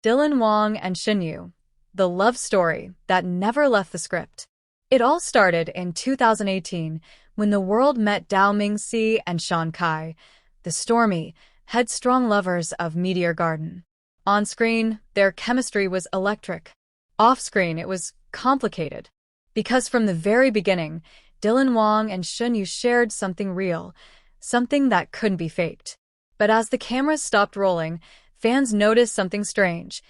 Dylan Wang and Shen Yu, the love story that never left the script. It all started in 2018 when the world met Dao Mingxi and Shan Kai, the stormy, headstrong lovers of Meteor Garden. On screen, their chemistry was electric. Off-screen, it was complicated. Because from the very beginning, Dylan Wang and Shen Yu shared something real, something that couldn't be faked. But as the cameras stopped rolling, fans noticed something strange.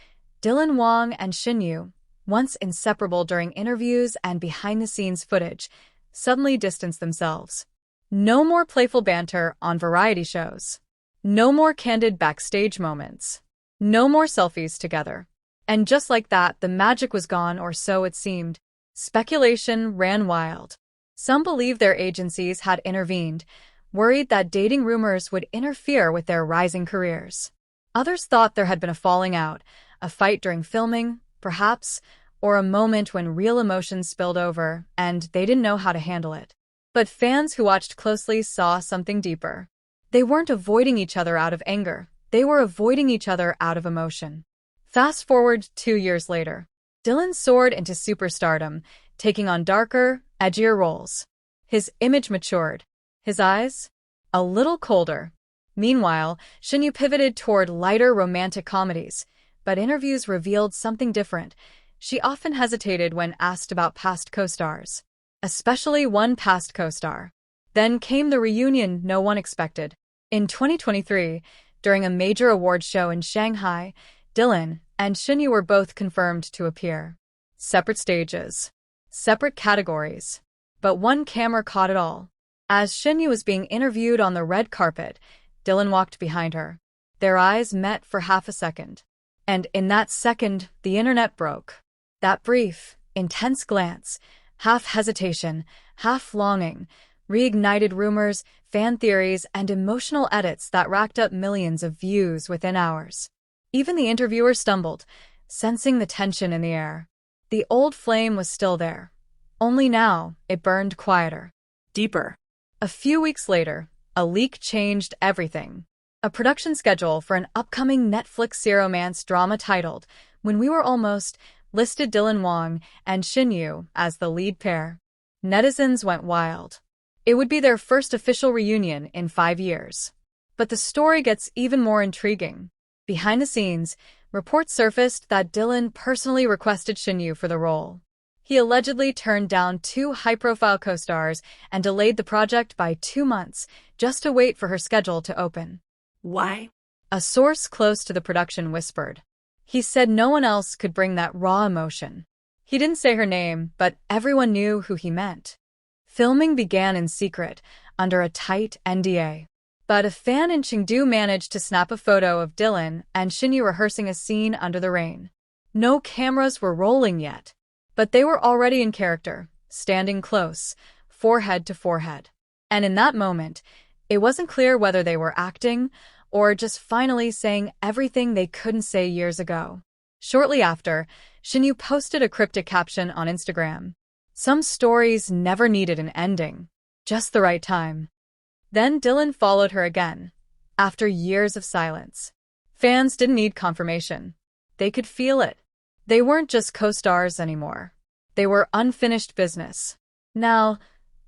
Dylan Wang and Shen Yu, once inseparable during interviews and behind-the-scenes footage, suddenly distanced themselves. No more playful banter on variety shows. No more candid backstage moments. No more selfies together. And just like that, the magic was gone, or so it seemed. Speculation ran wild. Some believed their agencies had intervened, worried that dating rumors would interfere with their rising careers. Others thought there had been a falling out, a fight during filming, perhaps, or a moment when real emotions spilled over and they didn't know how to handle it. But fans who watched closely saw something deeper. They weren't avoiding each other out of anger. They were avoiding each other out of emotion. Fast forward 2 years later. Dylan soared into superstardom, taking on darker, edgier roles. His image matured. His eyes? A little colder. Meanwhile, Shen Yu pivoted toward lighter romantic comedies, but interviews revealed something different. She often hesitated when asked about past co-stars. Especially one past co-star. Then came the reunion no one expected. In 2023, during a major award show in Shanghai, Dylan and Shen Yu were both confirmed to appear. Separate stages. Separate categories. But one camera caught it all. As Shen Yu was being interviewed on the red carpet, Dylan walked behind her. Their eyes met for half a second. And in that second, the internet broke. That brief, intense glance, half hesitation, half longing, reignited rumors, fan theories, and emotional edits that racked up millions of views within hours. Even the interviewer stumbled, sensing the tension in the air. The old flame was still there. Only now, it burned quieter. Deeper. A few weeks later, a leak changed everything. A production schedule for an upcoming Netflix romance drama titled When We Were Almost listed Dylan Wang and Shen Yu as the lead pair. Netizens went wild. It would be their first official reunion in 5 years. But the story gets even more intriguing. Behind the scenes, reports surfaced that Dylan personally requested Shen Yu for the role. He allegedly turned down 2 high-profile co-stars and delayed the project by 2 months just to wait for her schedule to open. Why? A source close to the production whispered. He said no one else could bring that raw emotion. He didn't say her name, but everyone knew who he meant. Filming began in secret, under a tight NDA. But a fan in Chengdu managed to snap a photo of Dylan and Shen Yu rehearsing a scene under the rain. No cameras were rolling yet, but they were already in character, standing close, forehead to forehead. And in that moment, it wasn't clear whether they were acting or just finally saying everything they couldn't say years ago. Shortly after, Shen Yu posted a cryptic caption on Instagram. Some stories never needed an ending, just the right time. Then Dylan followed her again, after years of silence. Fans didn't need confirmation. They could feel it. They weren't just co-stars anymore. They were unfinished business. Now,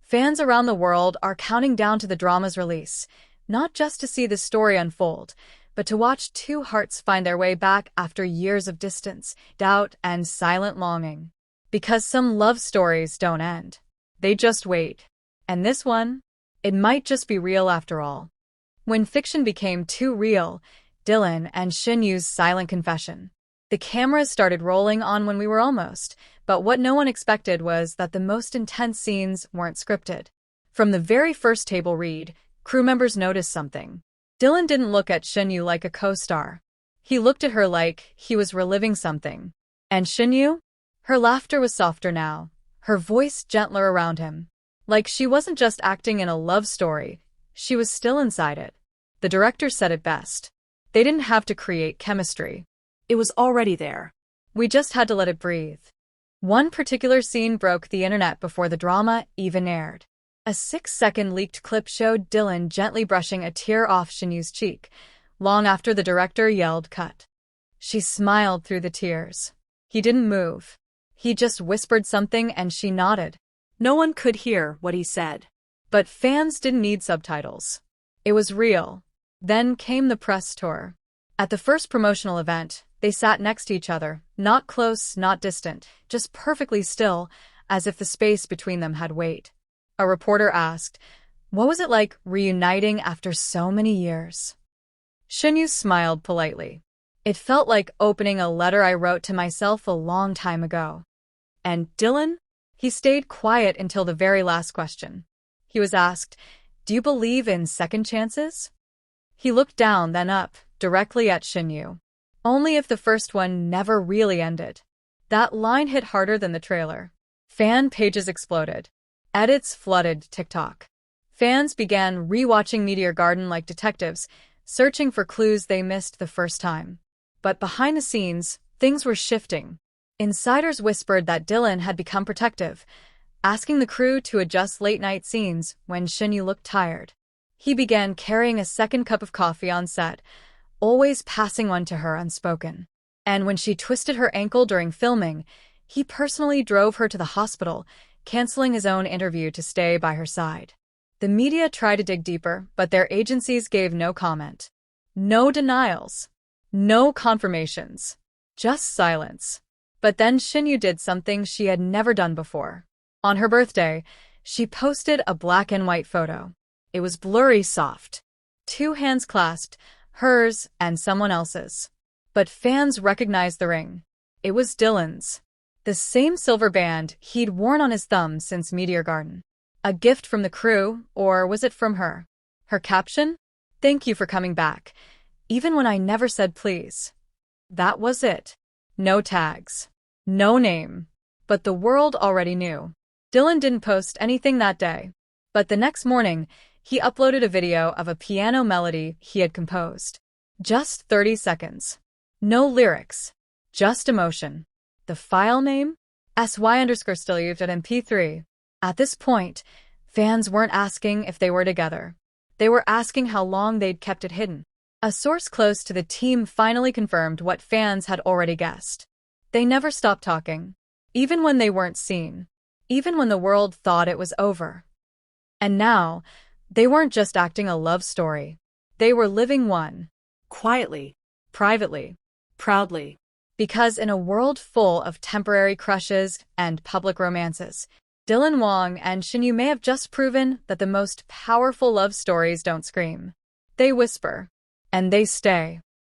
fans around the world are counting down to the drama's release, not just to see the story unfold, but to watch 2 hearts find their way back after years of distance, doubt, and silent longing. Because some love stories don't end. They just wait. And this one? It might just be real after all. When fiction became too real, Dylan and Shen Yu's silent confession. The cameras started rolling on When We Were Almost, but what no one expected was that the most intense scenes weren't scripted. From the very first table read, crew members noticed something. Dylan didn't look at Shen Yu like a co-star. He looked at her like he was reliving something. And Shen Yu? Her laughter was softer now, her voice gentler around him. Like she wasn't just acting in a love story, she was still inside it. The director said it best. They didn't have to create chemistry. It was already there. We just had to let it breathe. One particular scene broke the internet before the drama even aired. A 6-second leaked clip showed Dylan gently brushing a tear off Shen Yu's cheek, long after the director yelled cut. She smiled through the tears. He didn't move. He just whispered something and she nodded. No one could hear what he said. But fans didn't need subtitles. It was real. Then came the press tour. At the first promotional event, they sat next to each other, not close, not distant, just perfectly still, as if the space between them had weight. A reporter asked, "What was it like reuniting after so many years?" Shen smiled politely. "It felt like opening a letter I wrote to myself a long time ago." And Dylan? He stayed quiet until the very last question. He was asked, "Do you believe in second chances?" He looked down, then up, directly at Shen. "Only if the first one never really ended." That line hit harder than the trailer. Fan pages exploded. Edits flooded TikTok. Fans began rewatching Meteor Garden like detectives, searching for clues they missed the first time. But behind the scenes, things were shifting. Insiders whispered that Dylan had become protective, asking the crew to adjust late-night scenes when Shen looked tired. He began carrying a second cup of coffee on set, always passing one to her unspoken. And when she twisted her ankle during filming, he personally drove her to the hospital, canceling his own interview to stay by her side. The media tried to dig deeper, but their agencies gave no comment. No denials. No confirmations. Just silence. But then Shen did something she had never done before. On her birthday, she posted a black and white photo. It was blurry soft. 2 hands clasped, hers and someone else's. But fans recognized the ring. It was Dylan's. The same silver band he'd worn on his thumb since Meteor Garden. A gift from the crew, or was it from her? Her caption? "Thank you for coming back, even when I never said please." That was it. No tags. No name. But the world already knew. Dylan didn't post anything that day. But the next morning, he uploaded a video of a piano melody he had composed. Just 30 seconds. No lyrics. Just emotion. The file name? sy_still_mp3. At this point, fans weren't asking if they were together. They were asking how long they'd kept it hidden. A source close to the team finally confirmed what fans had already guessed. They never stopped talking. Even when they weren't seen. Even when the world thought it was over. And now, they weren't just acting a love story. They were living one. Quietly. Privately. Proudly. Because in a world full of temporary crushes and public romances, Dylan Wang and Shen may have just proven that the most powerful love stories don't scream. They whisper. And they stay.